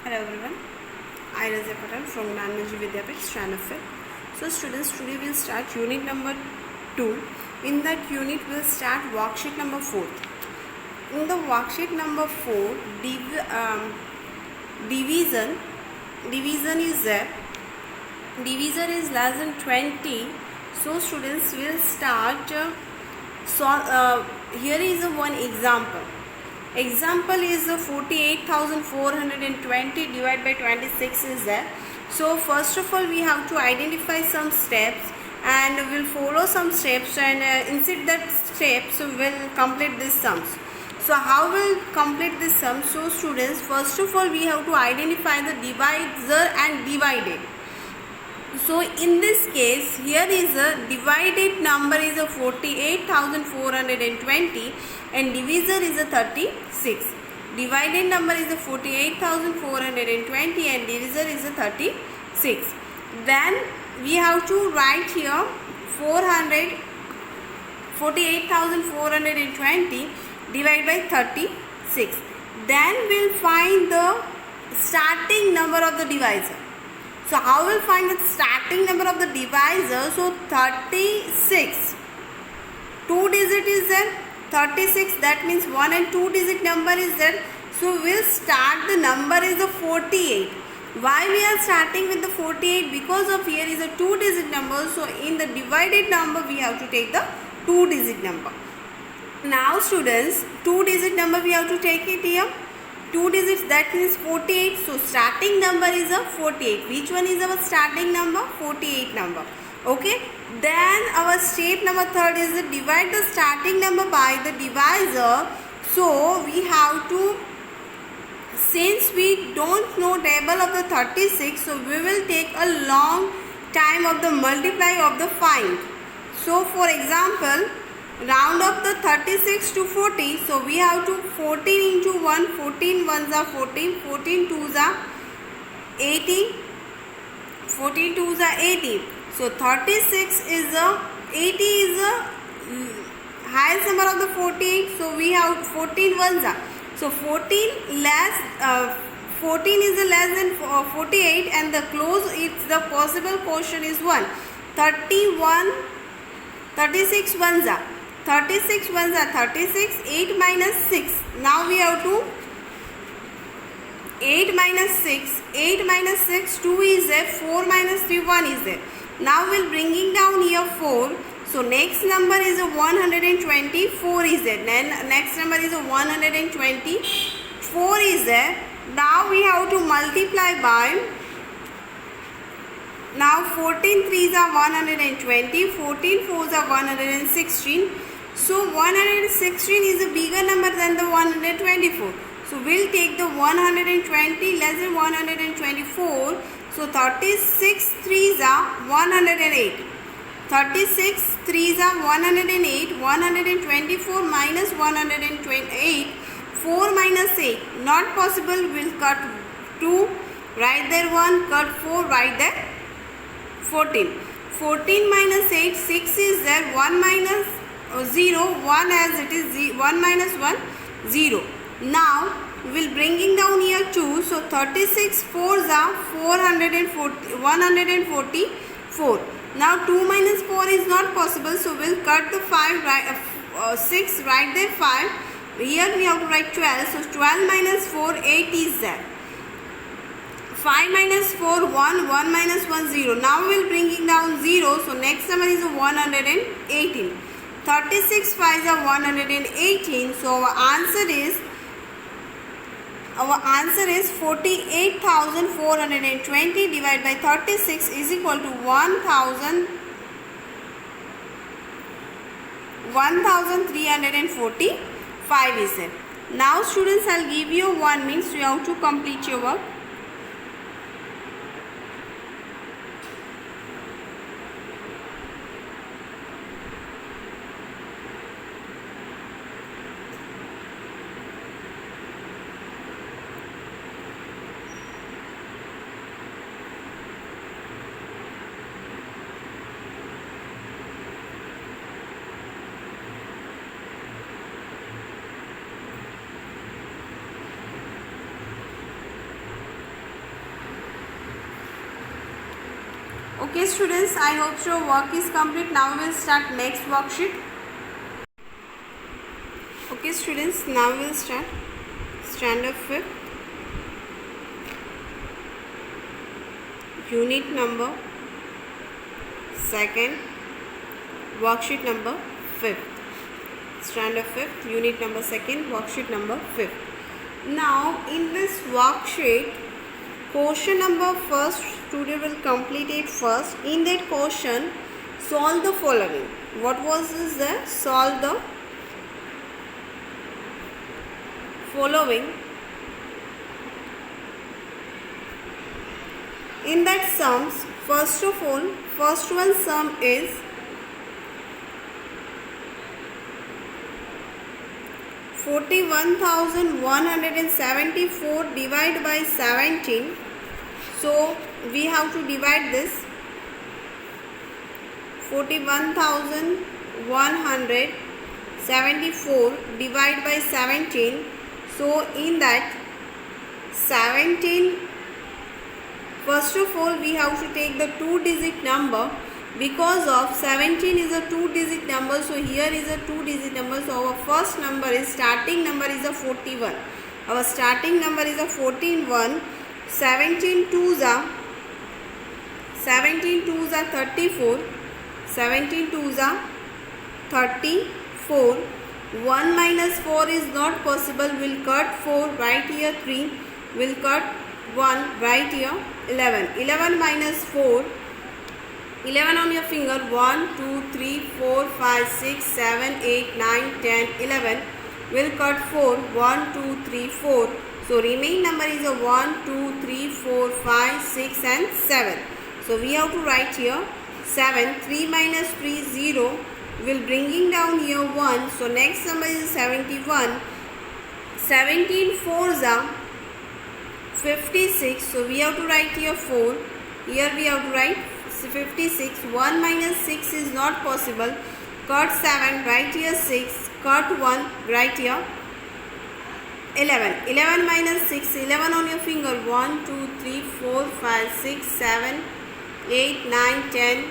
Hello everyone, I Razia Patel from Gnanmanji Vidyapith, Strand 5. So students, today we'll start unit number 2. In that unit we'll start worksheet number 4. In the worksheet number 4, division is there. Divisor is less than 20. So students will start, here is one example. Example is 48,420 divided by 26 is there. So first of all we have to identify some steps and we'll follow some steps and insert that steps so we'll complete this sums. So how will complete this sum? So students, first of all we have to identify the divisor and divided. So in this case, here is a divided number is a 48,420 and divisor is a 36. Divided number is a 48,420 and divisor is a 36. Then we have to write here 48,420 divided by 36. Then we'll find the starting number of the divisor. So how will find the starting number of the divisor? So 36, 2 digit is there, 36, that means 1 and 2 digit number is there. So we'll start the number is a 48. Why we are starting with the 48? Because of here is a 2 digit number. So in the divided number we have to take the 2 digit number. Now students, 2 digit number we have to take it here. 2 digits, that means 48. So starting number is a 48. Which one is our starting number? 48 number. Okay. Then our step number 3 is to divide the starting number by the divisor. So we have to, since we don't know table of the 36, so we will take a long time of the multiply of the find. So for example, round up the 36 to 40, so we have to 14 into 1, 14 ones are 14, 14 twos are 80, 14 twos are 80. So 36 is a, 80 is a highest number of the 48, so we have 14 ones are. So 14 is a less than 48 and the close, it's the possible portion is 1. 36 ones are. 36 ones are 36, 8 minus 6. Now we have to 8 minus 6, 8 minus 6, 2 is there, 4 minus 3, 1 is there. Now we'll bringing down here 4. So next number is a 124 is there. Then next number is a 124 is there. Now we have to multiply by, now 14 3s are 120, 14 4s are 116. So 116 is a bigger number than the 124. So we'll take the 120 less than 124. So 36 3s are 108. 36 3s are 108. 124 minus 128. 4 minus 8. Not possible. We'll cut 2. Write there 1. Cut 4. Write there 14. 14 minus 8. 6 is there. 1 minus 0, 1 as it is, 1 minus 1, 0. Now we will bringing down here 2. So 36 4s are 144. Now 2 minus 4 is not possible. So we will cut the 5, 6, write there 5. Here we have to write 12. So 12 minus 4, 8 is there. 5 minus 4, 1, 1 minus 1, 0. Now we will bringing down 0. So next number is 118. 36 5s are 118. So our answer is 48,420 divided by 36 is equal to 1,345 is it. Now students, I'll give you 1 minute, so you have to complete your work. Okay students, I hope your work is complete. Now we will start next worksheet. Okay students, now we will start standard 5th, unit number 2nd, worksheet number 5th. Standard 5th, unit number 2nd, worksheet number 5th. Now in this worksheet, question number first, student will complete it first. In that question, solve the following. What was this there? Solve the following. In that sums, first of all, first one sum is 41,174 divided by 17. So we have to divide this 41,174 divided by 17. So in that 17, first of all we have to take the 2-digit number, because of 17 is a 2-digit number. So here is a 2-digit number. So our first number is, starting number is a 41. Our starting number is a 41. 17 twos are 34. 17 twos are 34. 1 minus 4 is not possible. We'll cut 4, right here 3. We'll cut 1, right here 11. 11 minus 4. 11 on your finger. 1, 2, 3, 4, 5, 6, 7, 8, 9, 10, 11. We'll cut 4. 1, 2, 3, 4. So remaining number is a 1, 2, 3, 4, 5, 6 and 7. So we have to write here 7. 3 minus 3 is 0. We'll bringing down here 1. So next number is 71. 17 fours are 56. So we have to write here 4. Here we have to write 56. 1 minus 6 is not possible. Cut 7, write here 6. Cut 1, write here 11. 11 minus 6, 11 on your finger. 1, 2, 3, 4, 5, 6, 7, 8, 9, 10,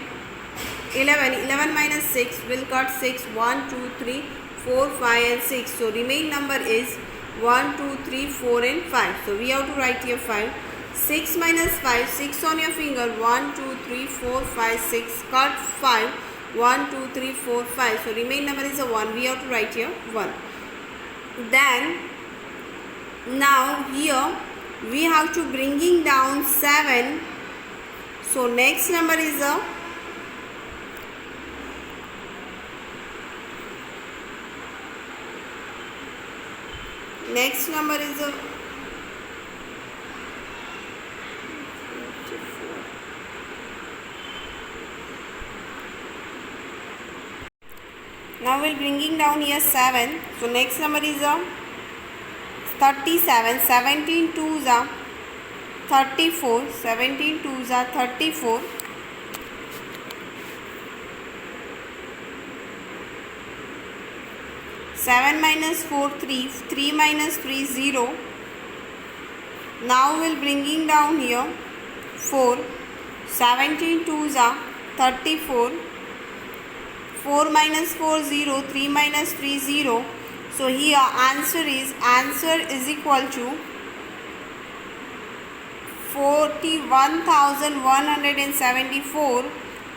11. 11 minus 6, will cut 6. 1, 2, 3, 4, 5 and 6. So remain number is 1, 2, 3, 4 and 5. So we have to write here 5. 6 minus 5, 6 on your finger. 1, 2, 3, 4, 5, 6. Cut 5. 1, 2, 3, 4, 5. So remain number is a 1. We have to write here 1. Then now here we have to bringing down 7. So next number is a now we'll bringing down here 7. So next number is a 37. 17 twos are 34. 17 twos are 34. 7 minus 4, 3. 3 minus 3, 0. Now we'll bringing down here 4. 17 twos are 34. 4 minus 4, 0. 3 minus 3, 0. So here answer is equal to 41,174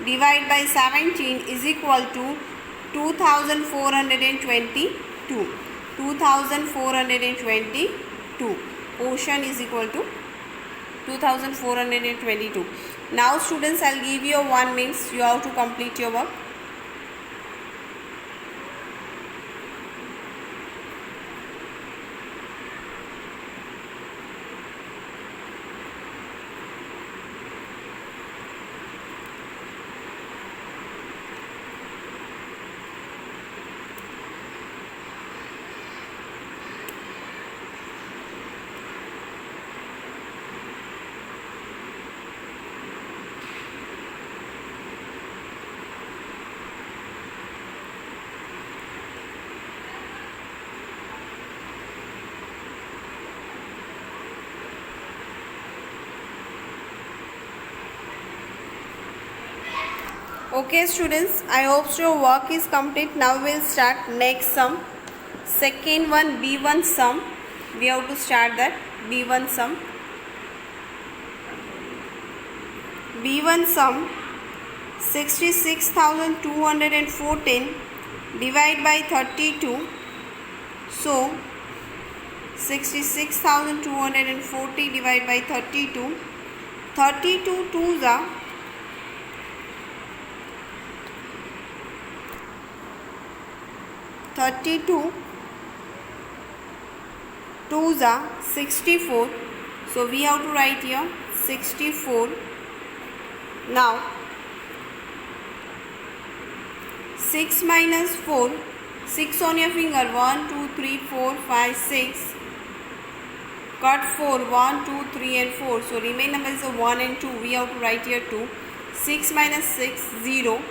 divided by 17 is equal to 2,422. 2,422. Quotient is equal to 2,422. Now students, I'll give you 1 minute. You have to complete your work. Okay students, I hope your work is complete. Now we will start next sum. Second one, B1 sum. We have to start that B1 sum. B1 sum 66,214 divide by 32. So 66,240 divide by 32. 32 twos are 32 twos are 64. So we have to write here 64. Now 6 minus 4, 6 on your finger, 1, 2, 3, 4, 5, 6. Cut 4, 1, 2, 3 and 4. So remain number is 1 and 2. We have to write here 2. 6 minus 6, 0.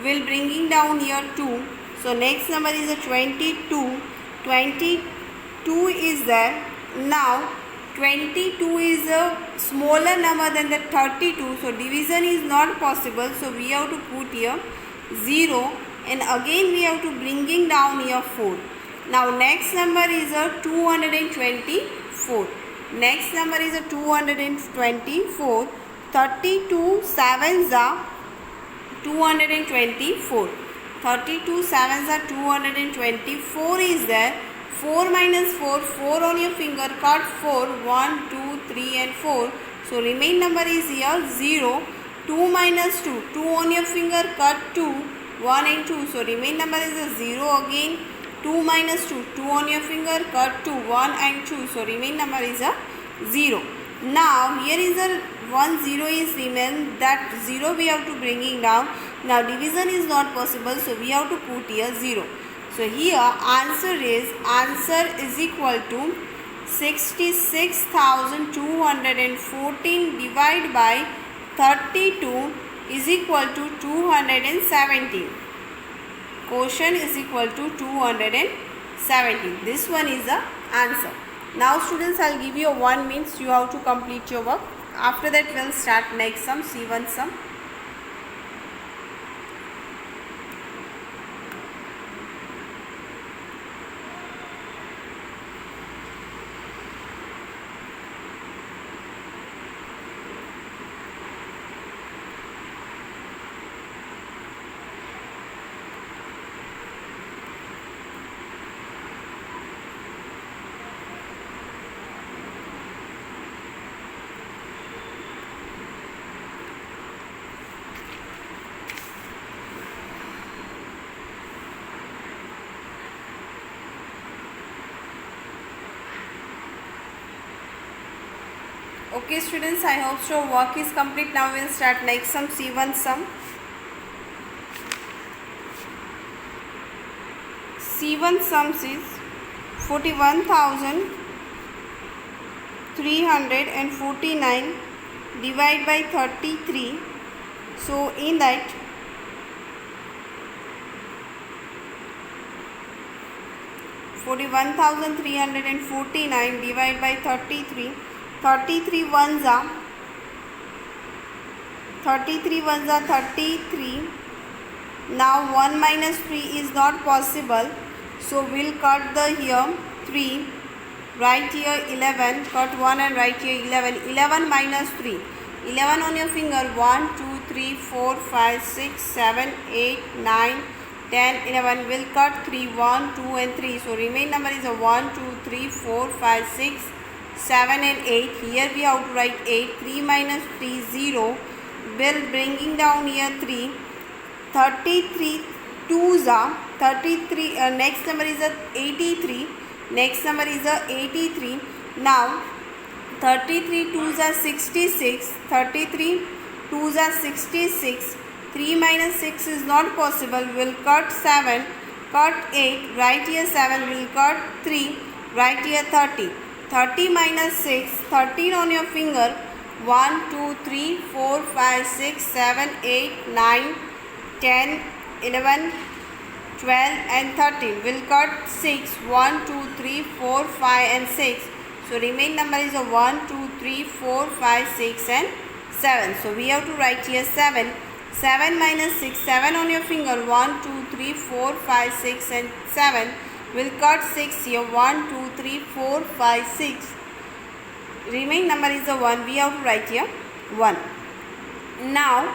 Will bringing down here 2. So next number is a 22. 22 is there. Now 22 is a smaller number than the 32. So division is not possible. So we have to put here 0. And again we have to bringing down here 4. Now next number is a 224. Next number is a 224. 32 sevens are 224. 32 sevens are 224 is there. 4 minus 4, 4 on your finger, cut 4, 1, 2, 3 and 4. So remain number is here 0. 2 minus 2, 2 on your finger, cut 2, 1 and 2. So remain number is a 0 again. 2 minus 2, 2 on your finger, cut 2, 1 and 2. So remain number is a 0. Now here is a 1 0 is remain, that 0 we have to bringing down. Now division is not possible, so we have to put here 0. So here answer is equal to 66,214 divided by 32 is equal to 217. Quotient is equal to 217. This one is the answer. Now students, I will give you 1 minute. You have to complete your work. After that we will start next sum, C1 sum. Okay students, I hope your work is complete. Now we will start next sum, C1 sum. C1 sums is 41,349 divided by 33. So in that 41,349 divided by 33. 33 ones are 33. Now 1 minus 3 is not possible. So we'll cut the here 3. Write here 11. Cut 1 and write here 11. 11 minus 3. 11 on your finger. 1, 2, 3, 4, 5, 6, 7, 8, 9, 10, 11. We'll cut 3. 1, 2 and 3. So remain number is a 1, 2, 3, 4, 5, 6, 7 and 8. Here we have to write 8. 3 minus 3, 0. Will bringing down here 3. 33 twos are 33. Next number is a 83. Next number is a 83. Now 33 twos are 66. 33 twos are 66. 3 minus 6 is not possible. We'll cut 7. Cut 8. Write here 7. We'll cut 3. Write here 30. 30 minus 6. 13 on your finger. 1, 2, 3, 4, 5, 6, 7, 8, 9, 10, 11, 12 and 13. We'll cut 6. 1, 2, 3, 4, 5 and 6. So remain number is a 1, 2, 3, 4, 5, 6 and 7. So we have to write here 7. 7 minus 6, 7 on your finger, 1, 2, 3, 4, 5, 6 and 7. We'll cut 6 here, 1, 2, 3, 4, 5, 6. Remaining number is the 1, we have to write here 1. Now,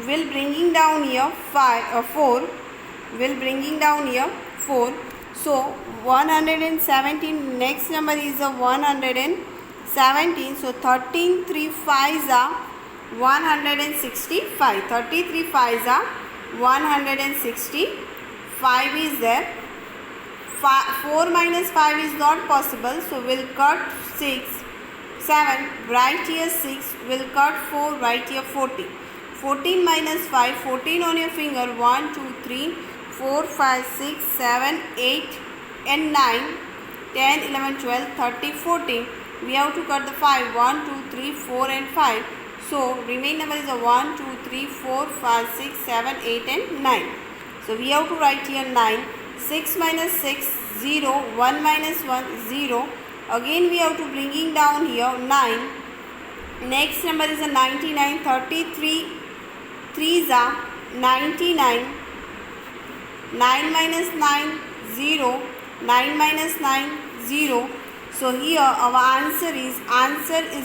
we'll bringing down here 4, we'll bringing down here 4. So, 117, next number is the 117. So, 13, 3, 5s are 165. 33 5s are 165 is there. 4 minus 5 is not possible. So, we'll cut 6, 7, write here 6, we'll cut 4, write here 40. 14 minus 5, 14 on your finger, 1, 2, 3, 4, 5, 6, 7, 8 and 9, 10, 11, 12, 13, 14. We have to cut the 5, 1, 2, 3, 4 and 5. So, remaining number is a 1, 2, 3, 4, 5, 6, 7, 8 and 9. So, we have to write here 9. 6 minus 6, 0, 1 minus 1, 0. Again, we have to bringing down here 9. Next number is a 99, 33, 3s are 99. 9 minus 9, 0. 9 minus 9, 0. So, here our answer is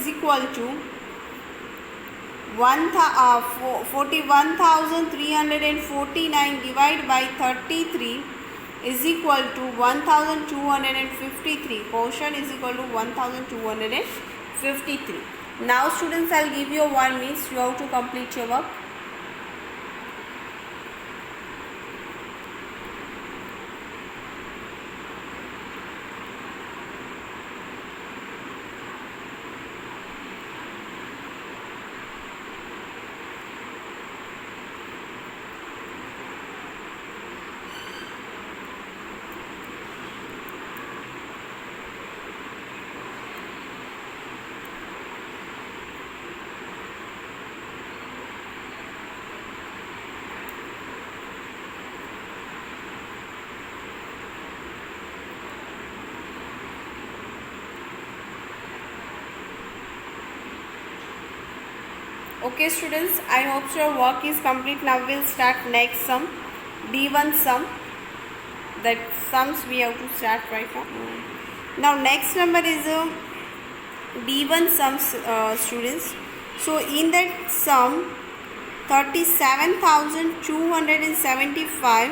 equal to 41,349 divided by 33 is equal to 1,253. Quotient is equal to 1,253. Now students, I will give you 1 minute. You have to complete your work. Okay students, I hope your work is complete. Now we'll start next sum, D1 sum. That sums we have to start right now. Now next number is D1 sums, students. So in that sum, 37,275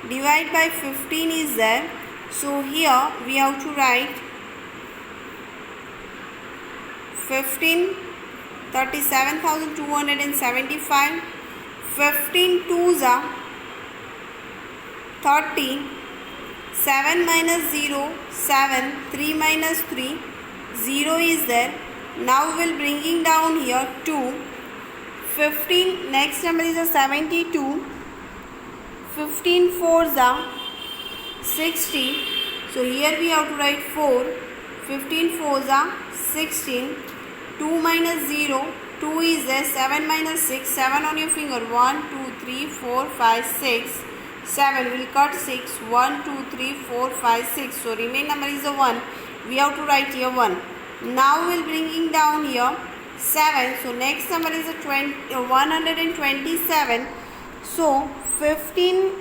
divided by 15 is there. So here we have to write 15, 37,275, 15 2s are 30, 7 minus 0, 7, 3 minus 3, 0 is there. Now we'll bringing down here 2, 15, next number is a 72, 15 4s are 60, so here we have to write 4, 15 4s are 16, 2 minus 0, 2 is there, 7 minus 6, 7 on your finger, 1, 2, 3, 4, 5, 6, 7, we'll cut 6, 1, 2, 3, 4, 5, 6, so remain number is a 1, we have to write here 1. Now we'll bringing down here 7, so next number is a 127, so 15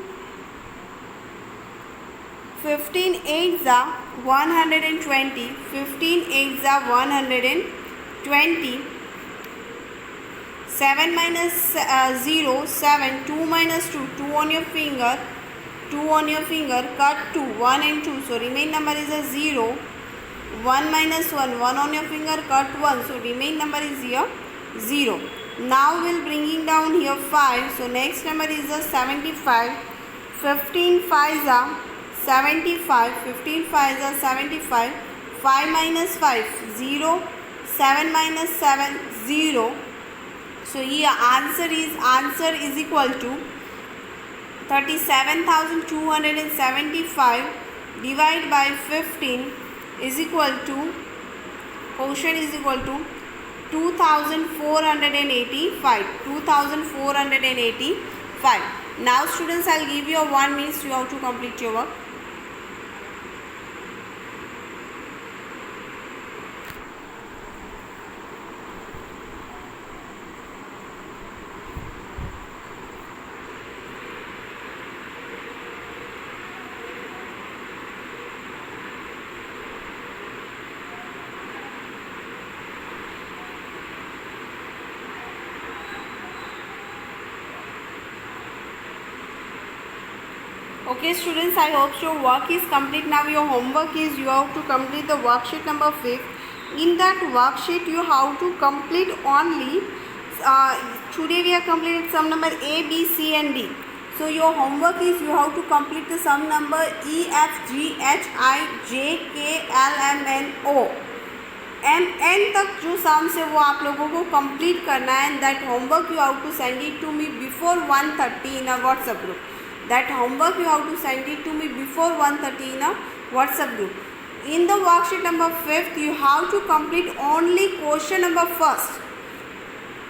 8s are 120, 15 8s are 120, 7 minus 0, 7, 2 minus 2, 2 on your finger, cut 2, 1 and 2, so remain number is a 0, 1 minus 1, 1 on your finger, cut 1, so remain number is here 0. Now we'll bringing down here 5, so next number is a 75, 15 5s are 75, 15 5s are 75, 5 minus 5, 0, 7 minus 7, 0. So here answer is equal to 37,275 divided by 15 is equal to, quotient is equal to 2,485. 2,485. Now students, I will give you 1 minute, you have to complete your work. Okay students, I hope so work is complete. Now your homework is you have to complete the worksheet number 5. In that worksheet you have to complete only today we have completed sum number A, B, C and D. So your homework is you have to complete the sum number E, F, G, H, I, J, K, L, M, N, O. N तक जो sums है वो आप लोगों को complete करना है. And that homework you have to send it to me before 1:30 in a WhatsApp group. That homework you have to send it to me before 1:30 in a WhatsApp group. In the worksheet number 5, you have to complete only question number 1st.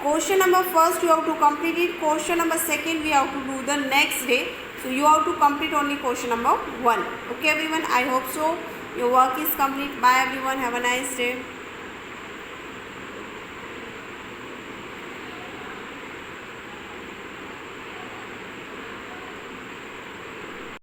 Question number 1st you have to complete it. Question number 2nd we have to do the next day. So you have to complete only question number 1. Okay everyone, I hope so your work is complete. Bye everyone, have a nice day.